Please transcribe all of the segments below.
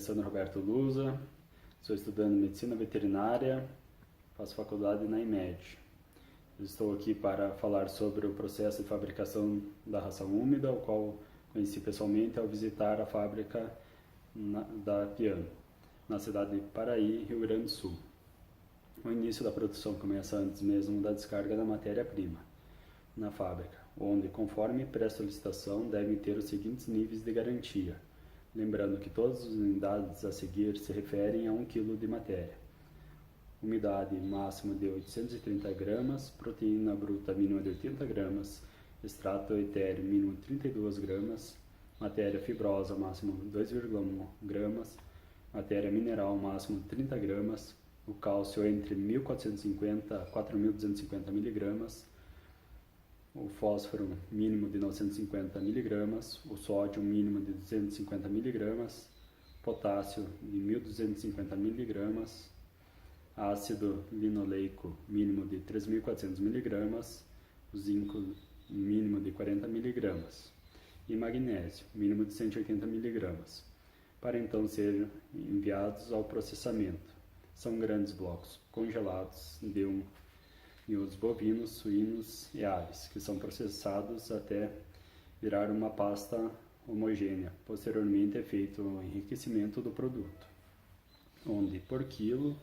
Alessandro Roberto Lusa, sou estudante de Medicina Veterinária, faço faculdade na IMED. Estou aqui para falar sobre o processo de fabricação da ração úmida, o qual conheci pessoalmente ao visitar a fábrica da Piano, na cidade de Paraí, Rio Grande do Sul. O início da produção começa antes mesmo da descarga da matéria-prima na fábrica, onde, conforme pré-solicitação, devem ter os seguintes níveis de garantia. Lembrando que todas as unidades a seguir se referem a 1 kg de matéria. Umidade máxima de 830 gramas, proteína bruta mínima de 80 gramas, extrato etéreo mínimo de 32 gramas, matéria fibrosa máximo 2,1 gramas, matéria mineral máximo 30 gramas, o cálcio entre 1450 a 4250 mg, o fósforo mínimo de 950 mg, o sódio mínimo de 250 mg, potássio de 1250 mg, ácido linoleico mínimo de 3.400 mg, o zinco mínimo de 40 mg e magnésio mínimo de 180 mg, para então serem enviados ao processamento. São grandes blocos congelados em ovos bovinos, suínos e aves, que são processados até virar uma pasta homogênea. Posteriormente é feito o enriquecimento do produto, onde por quilo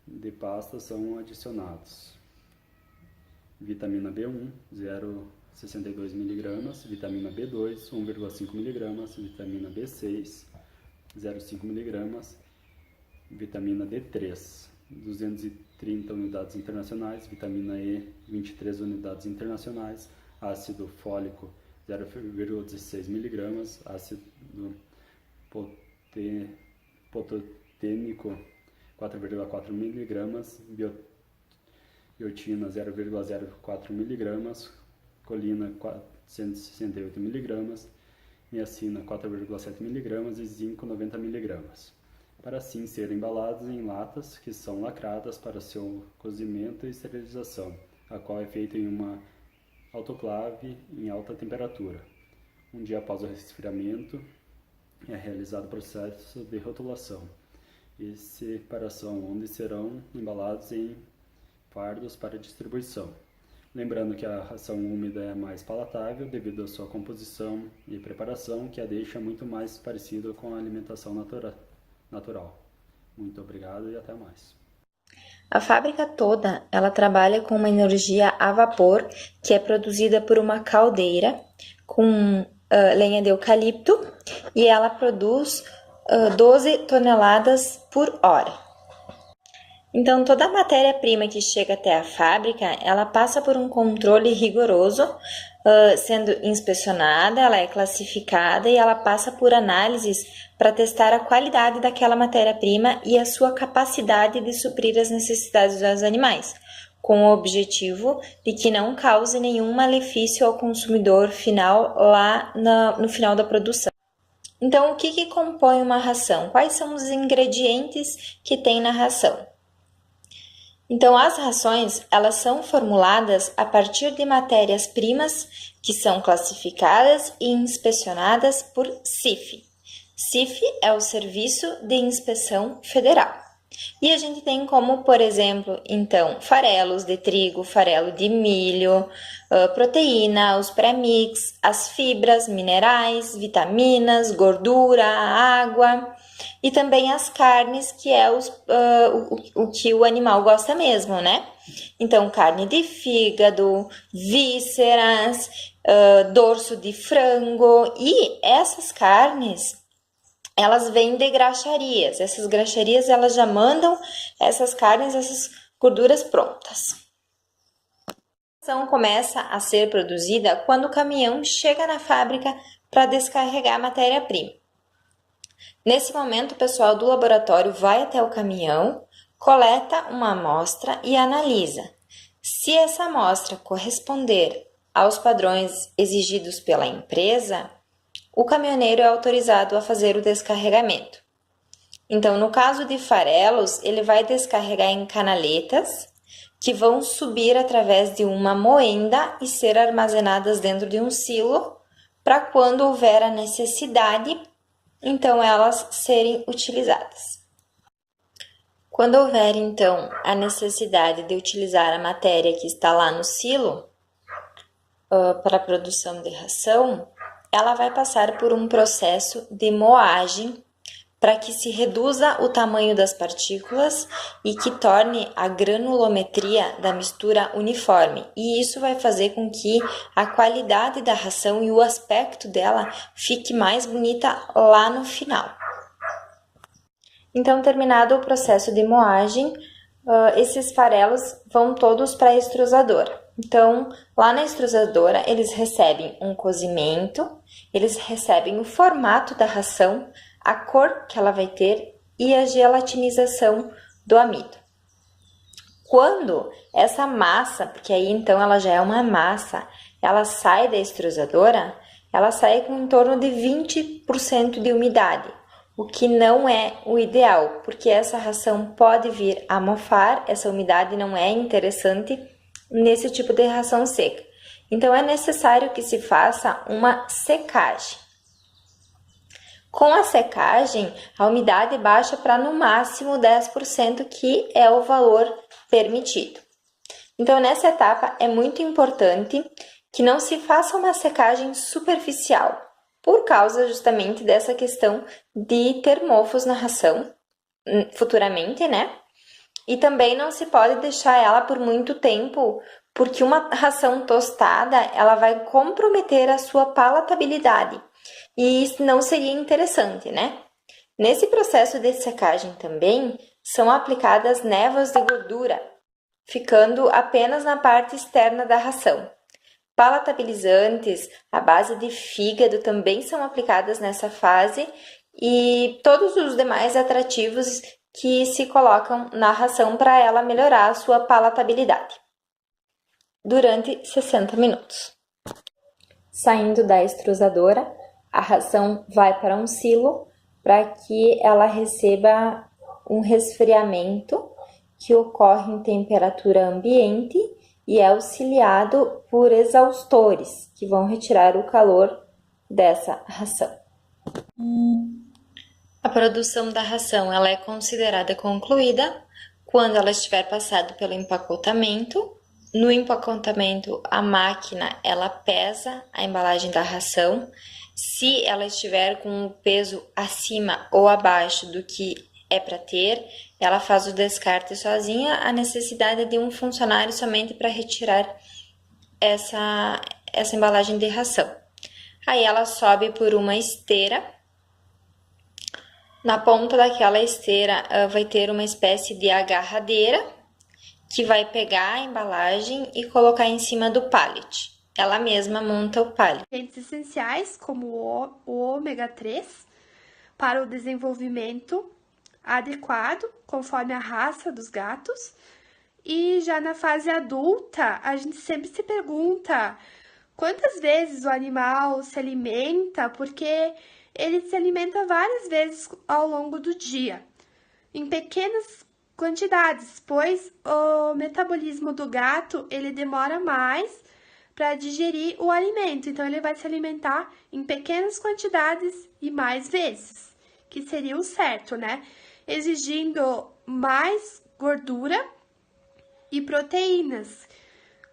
de pasta são adicionados vitamina B1, 0,62 mg, vitamina B2, 1,5 mg, vitamina B6, 0,5 mg, vitamina D3, 230 unidades internacionais, vitamina E, 23 unidades internacionais, ácido fólico, 0,16 mg, ácido pototênico, 4,4 mg, biotina, 0,04 mg, colina, 468 mg, niacina, 4,7 mg e zinco, 90 mg. Para assim serem embalados em latas que são lacradas para seu cozimento e esterilização, a qual é feita em uma autoclave em alta temperatura. Um dia após o resfriamento, é realizado o processo de rotulação e separação, onde serão embalados em fardos para distribuição. Lembrando que a ração úmida é mais palatável devido à sua composição e preparação, que a deixa muito mais parecida com a alimentação natural. Muito obrigado e até mais. A fábrica toda, ela trabalha com uma energia a vapor, que é produzida por uma caldeira com lenha de eucalipto, e ela produz 12 toneladas por hora. Então, toda a matéria-prima que chega até a fábrica, ela passa por um controle rigoroso, sendo inspecionada, ela é classificada e ela passa por análises para testar a qualidade daquela matéria-prima e a sua capacidade de suprir as necessidades dos animais, com o objetivo de que não cause nenhum malefício ao consumidor final lá no final da produção. Então, o que compõe uma ração? Quais são os ingredientes que tem na ração? Então, as rações, elas são formuladas a partir de matérias-primas que são classificadas e inspecionadas por CIF. CIF é o Serviço de Inspeção Federal. E a gente tem como, por exemplo, então, farelos de trigo, farelo de milho, proteína, os pré-mix, as fibras, minerais, vitaminas, gordura, água e também as carnes, que é o que o animal gosta mesmo, né? Então, carne de fígado, vísceras, dorso de frango, e essas carnes, elas vêm de graxarias. Essas graxarias, elas já mandam essas carnes, essas gorduras prontas. A ração começa a ser produzida quando o caminhão chega na fábrica para descarregar a matéria-prima. Nesse momento, o pessoal do laboratório vai até o caminhão, coleta uma amostra e analisa. Se essa amostra corresponder aos padrões exigidos pela empresa, o caminhoneiro é autorizado a fazer o descarregamento. Então, no caso de farelos, ele vai descarregar em canaletas que vão subir através de uma moenda e ser armazenadas dentro de um silo para quando houver a necessidade, então elas serem utilizadas. Quando houver, então, a necessidade de utilizar a matéria que está lá no silo para a produção de ração, ela vai passar por um processo de moagem para que se reduza o tamanho das partículas e que torne a granulometria da mistura uniforme. E isso vai fazer com que a qualidade da ração e o aspecto dela fique mais bonita lá no final. Então, terminado o processo de moagem, esses farelos vão todos para a extrusadora. Então, lá na extrusadora, eles recebem um cozimento, eles recebem o formato da ração, a cor que ela vai ter e a gelatinização do amido. Quando essa massa, porque aí então ela já é uma massa, ela sai da extrusadora, ela sai com em torno de 20% de umidade, o que não é o ideal, porque essa ração pode vir a mofar, essa umidade não é interessante nesse tipo de ração seca. Então, é necessário que se faça uma secagem. Com a secagem, a umidade baixa para no máximo 10%, que é o valor permitido. Então, nessa etapa, é muito importante que não se faça uma secagem superficial, por causa justamente dessa questão de ter mofos na ração futuramente, né? E também não se pode deixar ela por muito tempo, porque uma ração tostada, ela vai comprometer a sua palatabilidade. E isso não seria interessante, né? Nesse processo de secagem também, são aplicadas névoas de gordura, ficando apenas na parte externa da ração. Palatabilizantes, à base de fígado, também são aplicadas nessa fase e todos os demais atrativos que se colocam na ração para ela melhorar a sua palatabilidade. Durante 60 minutos. Saindo da extrusadora, a ração vai para um silo para que ela receba um resfriamento que ocorre em temperatura ambiente e é auxiliado por exaustores que vão retirar o calor dessa ração. A produção da ração ela é considerada concluída quando ela estiver passado pelo empacotamento. No empacotamento, a máquina ela pesa a embalagem da ração. Se ela estiver com o peso acima ou abaixo do que é para ter, ela faz o descarte sozinha, a necessidade de um funcionário somente para retirar essa embalagem de ração. Aí ela sobe por uma esteira. Na ponta daquela esteira vai ter uma espécie de agarradeira que vai pegar a embalagem e colocar em cima do pallet. Ela mesma monta o pallet. Nutrientes essenciais, como o ômega 3, para o desenvolvimento adequado, conforme a raça dos gatos. E já na fase adulta, a gente sempre se pergunta quantas vezes o animal se alimenta, porque ele se alimenta várias vezes ao longo do dia, em pequenas quantidades, pois o metabolismo do gato ele demora mais para digerir o alimento, então ele vai se alimentar em pequenas quantidades e mais vezes, que seria o certo, né? Exigindo mais gordura e proteínas.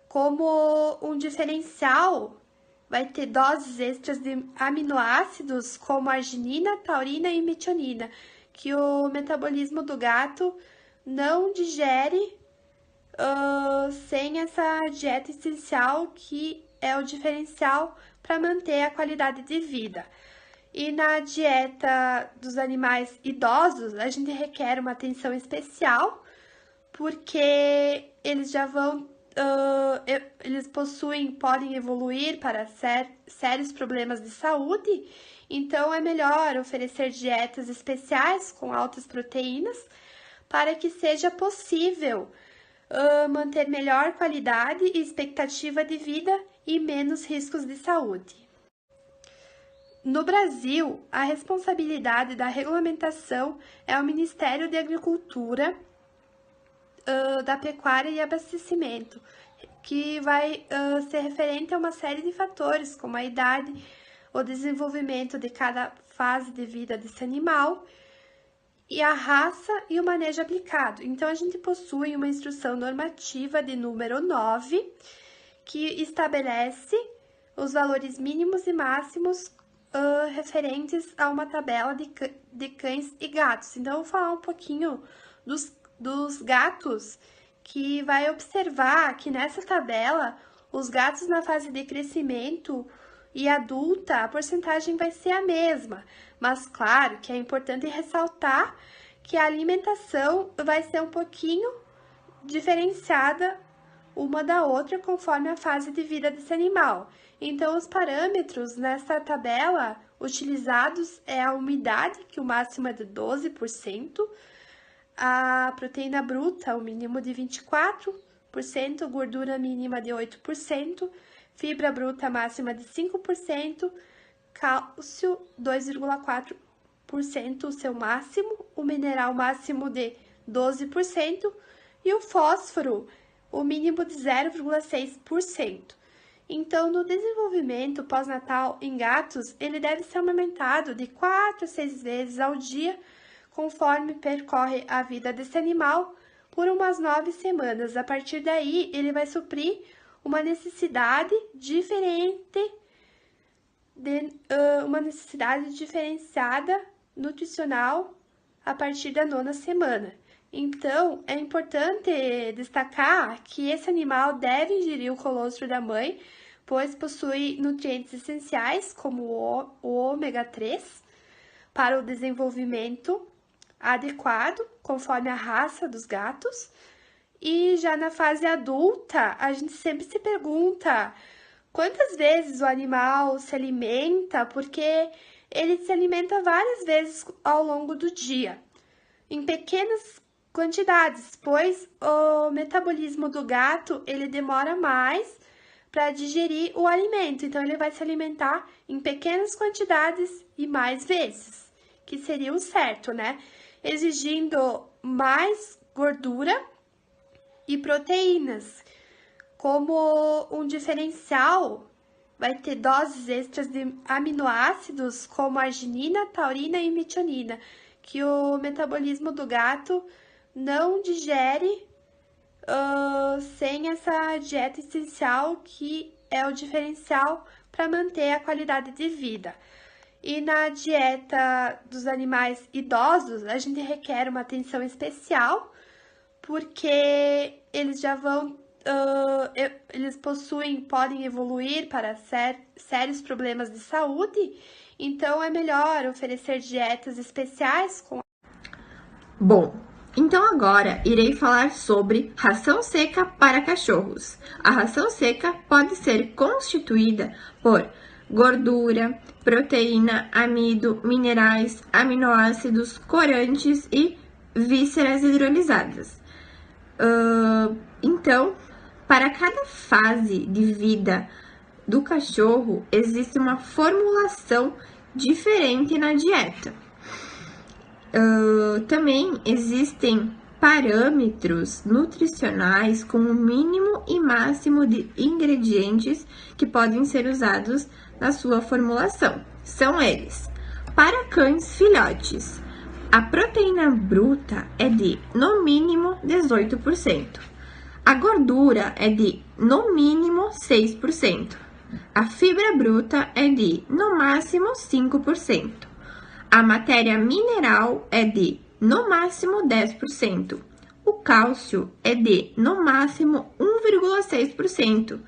Como um diferencial, vai ter doses extras de aminoácidos como arginina, taurina e metionina, que o metabolismo do gato não digere sem essa dieta essencial, que é o diferencial para manter a qualidade de vida. E na dieta dos animais idosos, a gente requer uma atenção especial, porque eles já vão, eles podem evoluir para sérios problemas de saúde, então é melhor oferecer dietas especiais com altas proteínas para que seja possível manter melhor qualidade e expectativa de vida e menos riscos de saúde. No Brasil, a responsabilidade da regulamentação é o Ministério da Agricultura, da Pecuária e Abastecimento, que vai ser referente a uma série de fatores, como a idade, o desenvolvimento de cada fase de vida desse animal, e a raça e o manejo aplicado. Então, a gente possui uma instrução normativa de número 9, que estabelece os valores mínimos e máximos referentes a uma tabela de cães e gatos. Então, eu vou falar um pouquinho dos gatos, que vai observar que nessa tabela, os gatos na fase de crescimento e adulta, a porcentagem vai ser a mesma. Mas, claro, que é importante ressaltar que a alimentação vai ser um pouquinho diferenciada uma da outra conforme a fase de vida desse animal. Então, os parâmetros nessa tabela utilizados é a umidade, que o máximo é de 12%, a proteína bruta, o mínimo de 24%, gordura mínima de 8%, fibra bruta máxima de 5%, cálcio 2,4%, o seu máximo, o mineral máximo de 12% e o fósforo, o mínimo de 0,6%. Então, no desenvolvimento pós-natal em gatos, ele deve ser amamentado de 4 a 6 vezes ao dia, conforme percorre a vida desse animal, por umas 9 semanas. A partir daí, ele vai suprir uma necessidade diferenciada nutricional a partir da 9ª semana. Então, é importante destacar que esse animal deve ingerir o colostro da mãe, pois possui nutrientes essenciais, como o ômega 3, para o desenvolvimento adequado, conforme a raça dos gatos. E já na fase adulta, a gente sempre se pergunta quantas vezes o animal se alimenta, porque ele se alimenta várias vezes ao longo do dia, em pequenas quantidades, pois o metabolismo do gato, ele demora mais para digerir o alimento, então ele vai se alimentar em pequenas quantidades e mais vezes, que seria o certo, né? Exigindo mais gordura e proteínas. Como um diferencial, vai ter doses extras de aminoácidos como arginina, taurina e metionina, que o metabolismo do gato não digere sem essa dieta essencial, que é o diferencial para manter a qualidade de vida. E na dieta dos animais idosos, a gente requer uma atenção especial, porque eles já vão, eles podem evoluir para sérios problemas de saúde, então é melhor oferecer dietas especiais com... Bom, então agora irei falar sobre ração seca para cachorros. A ração seca pode ser constituída por gordura, proteína, amido, minerais, aminoácidos, corantes e vísceras hidrolisadas. Então, para cada fase de vida do cachorro, existe uma formulação diferente na dieta. Também existem parâmetros nutricionais com o mínimo e máximo de ingredientes que podem ser usados na sua formulação. São eles: para cães filhotes, a proteína bruta é de, no mínimo, 18%. A gordura é de, no mínimo, 6%. A fibra bruta é de, no máximo, 5%. A matéria mineral é de, no máximo, 10%. O cálcio é de, no máximo, 1,6%.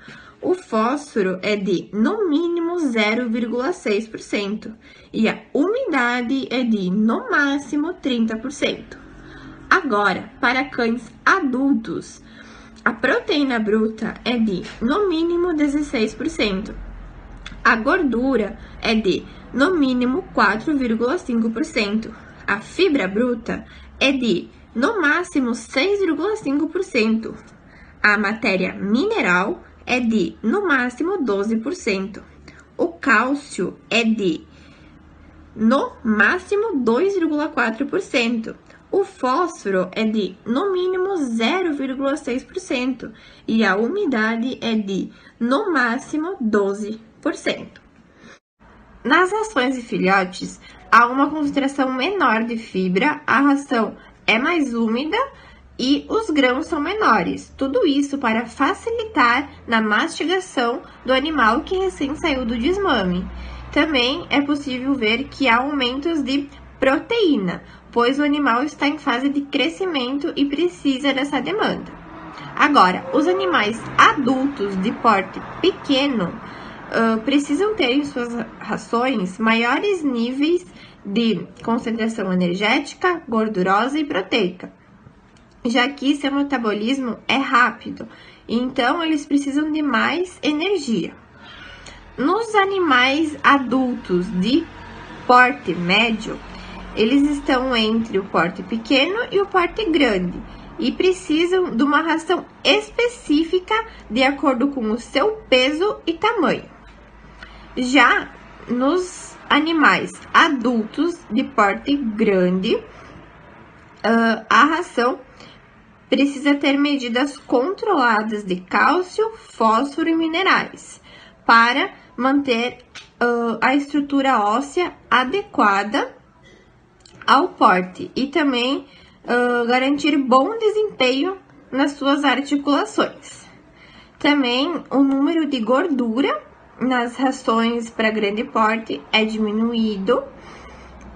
O fósforo é de, no mínimo, 0,6%. E a umidade é de, no máximo, 30%. Agora, para cães adultos, a proteína bruta é de, no mínimo, 16%. A gordura é de, no mínimo, 4,5%. A fibra bruta é de, no máximo, 6,5%. A matéria mineral é de, no máximo, 12%. O cálcio é de, no máximo, 2,4%. O fósforo é de, no mínimo, 0,6%. E a umidade é de, no máximo, 12%. Nas rações de filhotes, há uma concentração menor de fibra, a ração é mais úmida e os grãos são menores. Tudo isso para facilitar na mastigação do animal que recém saiu do desmame. Também é possível ver que há aumentos de proteína, pois o animal está em fase de crescimento e precisa dessa demanda. Agora, os animais adultos de porte pequeno precisam ter em suas rações maiores níveis de concentração energética, gordurosa e proteica, já que seu metabolismo é rápido, então eles precisam de mais energia. Nos animais adultos de porte médio, eles estão entre o porte pequeno e o porte grande e precisam de uma ração específica de acordo com o seu peso e tamanho. Já nos animais adultos de porte grande, a ração precisa ter medidas controladas de cálcio, fósforo e minerais para manter a estrutura óssea adequada ao porte e também garantir bom desempenho nas suas articulações. Também o número de gordura nas rações para grande porte é diminuído,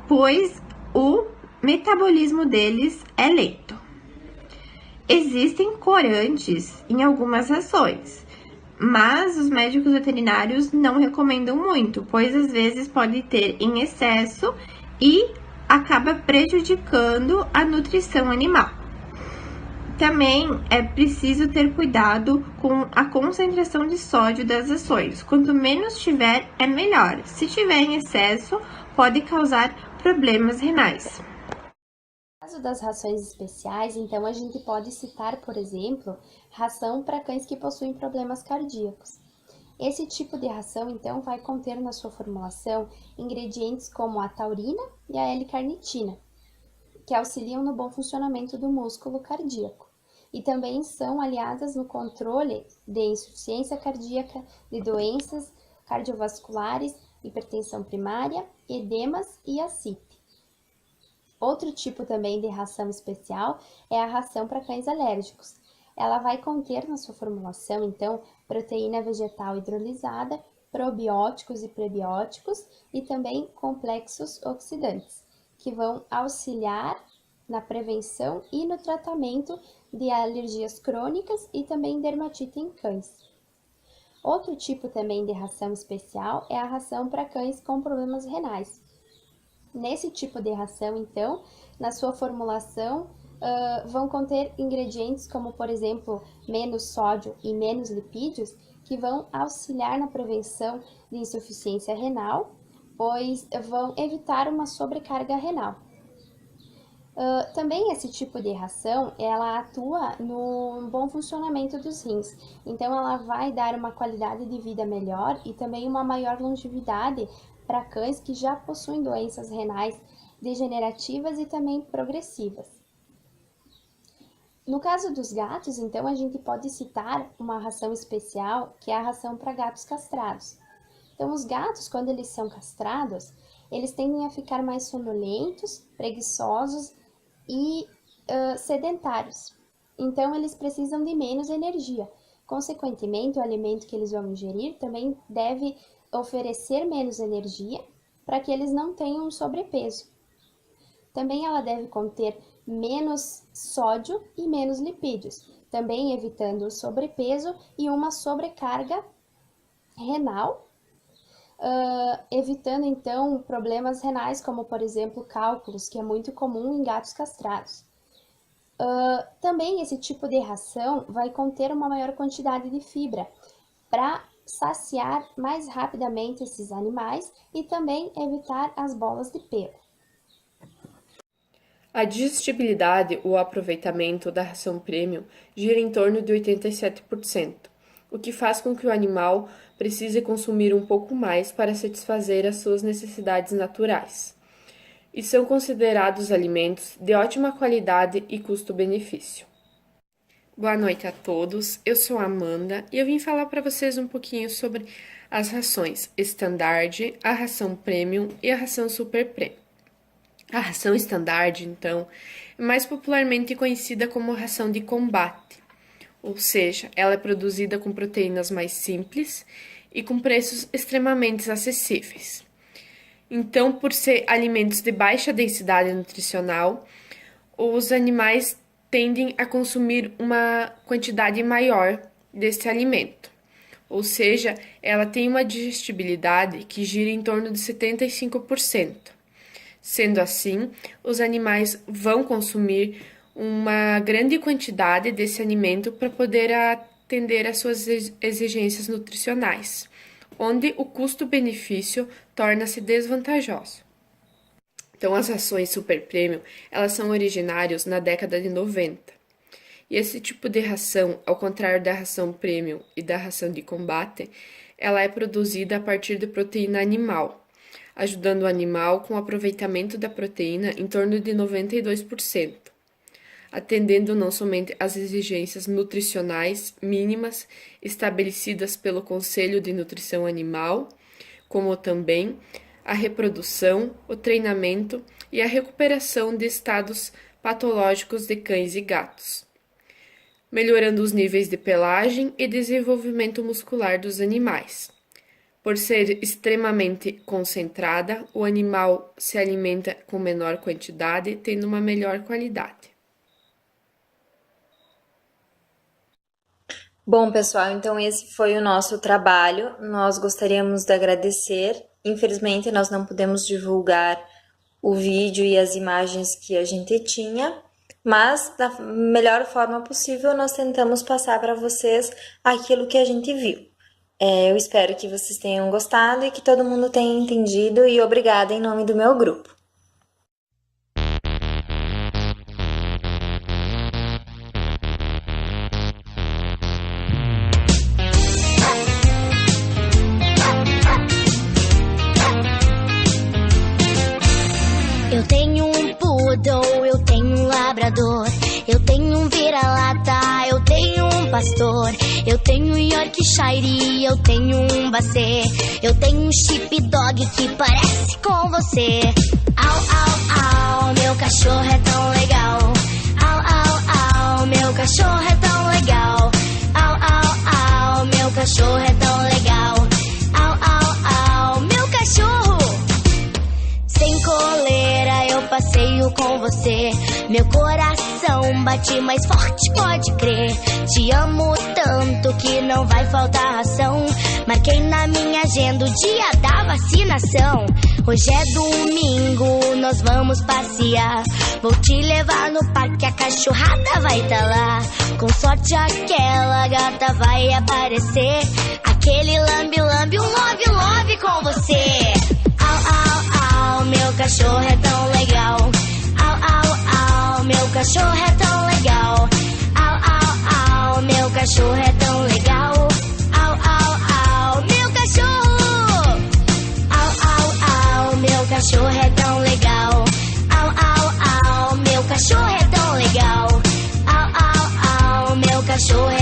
pois o metabolismo deles é lento. Existem corantes em algumas rações, mas os médicos veterinários não recomendam muito, pois às vezes pode ter em excesso e acaba prejudicando a nutrição animal. Também é preciso ter cuidado com a concentração de sódio das rações. Quanto menos tiver, é melhor. Se tiver em excesso, pode causar problemas renais. No caso das rações especiais, então a gente pode citar, por exemplo, ração para cães que possuem problemas cardíacos. Esse tipo de ração, então, vai conter na sua formulação ingredientes como a taurina e a L-carnitina, que auxiliam no bom funcionamento do músculo cardíaco e também são aliadas no controle de insuficiência cardíaca, de doenças cardiovasculares, hipertensão primária, edemas e ascite. Outro tipo também de ração especial é a ração para cães alérgicos. Ela vai conter na sua formulação, então, proteína vegetal hidrolisada, probióticos e prebióticos e também complexos oxidantes, que vão auxiliar na prevenção e no tratamento de alergias crônicas e também dermatite em cães. Outro tipo também de ração especial é a ração para cães com problemas renais. Nesse tipo de ração, então, na sua formulação, vão conter ingredientes como, por exemplo, menos sódio e menos lipídios, que vão auxiliar na prevenção de insuficiência renal, pois vão evitar uma sobrecarga renal. Também esse tipo de ração, ela atua no bom funcionamento dos rins, então ela vai dar uma qualidade de vida melhor e também uma maior longevidade para cães que já possuem doenças renais degenerativas e também progressivas. No caso dos gatos, então, a gente pode citar uma ração especial, que é a ração para gatos castrados. Então, os gatos, quando eles são castrados, eles tendem a ficar mais sonolentos, preguiçosos e sedentários. Então, eles precisam de menos energia. Consequentemente, o alimento que eles vão ingerir também deve oferecer menos energia para que eles não tenham um sobrepeso. Também ela deve conter menos sódio e menos lipídios, também evitando o sobrepeso e uma sobrecarga renal, evitando então problemas renais, como por exemplo cálculos, que é muito comum em gatos castrados. Também esse tipo de ração vai conter uma maior quantidade de fibra para saciar mais rapidamente esses animais e também evitar as bolas de pelo. A digestibilidade ou aproveitamento da ração premium gira em torno de 87%, o que faz com que o animal precise consumir um pouco mais para satisfazer as suas necessidades naturais. E são considerados alimentos de ótima qualidade e custo-benefício. Boa noite a todos, eu sou a Amanda e eu vim falar para vocês um pouquinho sobre as rações Standard, a ração Premium e a ração Super Premium. A ração standard, então, é mais popularmente conhecida como ração de combate, ou seja, ela é produzida com proteínas mais simples e com preços extremamente acessíveis. Então, por ser alimentos de baixa densidade nutricional, os animais tendem a consumir uma quantidade maior desse alimento. Ou seja, ela tem uma digestibilidade que gira em torno de 75%. Sendo assim, os animais vão consumir uma grande quantidade desse alimento para poder atender às suas exigências nutricionais, onde o custo-benefício torna-se desvantajoso. Então, as rações Super Premium, elas são originárias na década de 90. E esse tipo de ração, ao contrário da ração Premium e da ração de combate, ela é produzida a partir de proteína animal, ajudando o animal com o aproveitamento da proteína em torno de 92%, atendendo não somente às exigências nutricionais mínimas estabelecidas pelo Conselho de Nutrição Animal, como também a reprodução, o treinamento e a recuperação de estados patológicos de cães e gatos, melhorando os níveis de pelagem e desenvolvimento muscular dos animais. Por ser extremamente concentrada, o animal se alimenta com menor quantidade, tendo uma melhor qualidade. Bom, pessoal, então esse foi o nosso trabalho. Nós gostaríamos de agradecer. Infelizmente, nós não pudemos divulgar o vídeo e as imagens que a gente tinha, mas da melhor forma possível nós tentamos passar para vocês aquilo que a gente viu. Eu espero que vocês tenham gostado e que todo mundo tenha entendido, e obrigada em nome do meu grupo. Eu tenho um poodle, eu tenho um labrador, eu tenho um vira-lata, eu tenho um pastor, eu tenho um Yorkshire, eu tenho um Basset, eu tenho um sheepdog que parece com você. Au, au, au, meu cachorro é tão legal. Au, au, au, meu cachorro é tão legal. Au, au, au, meu cachorro é tão legal. Au, au, au, meu cachorro. Sem coleira eu passeio com você. Meu coração bate mais forte, pode crer. Te amo tanto que não vai faltar ração. Marquei na minha agenda o dia da vacinação. Hoje é domingo, nós vamos passear. Vou te levar no parque, a cachorrada vai tá lá. Com sorte aquela gata vai aparecer. Aquele lambe-lambe, um love-love com você. Au, au, au, meu cachorro é tão legal. Au, au, au, meu cachorro é tão legal. Au, au, au, meu cachorro é tão legal. Au, au, au, meu cachorro. Au, au, au, meu cachorro é tão legal. Au, au, au, meu cachorro é tão legal. Au, au, au, meu cachorro é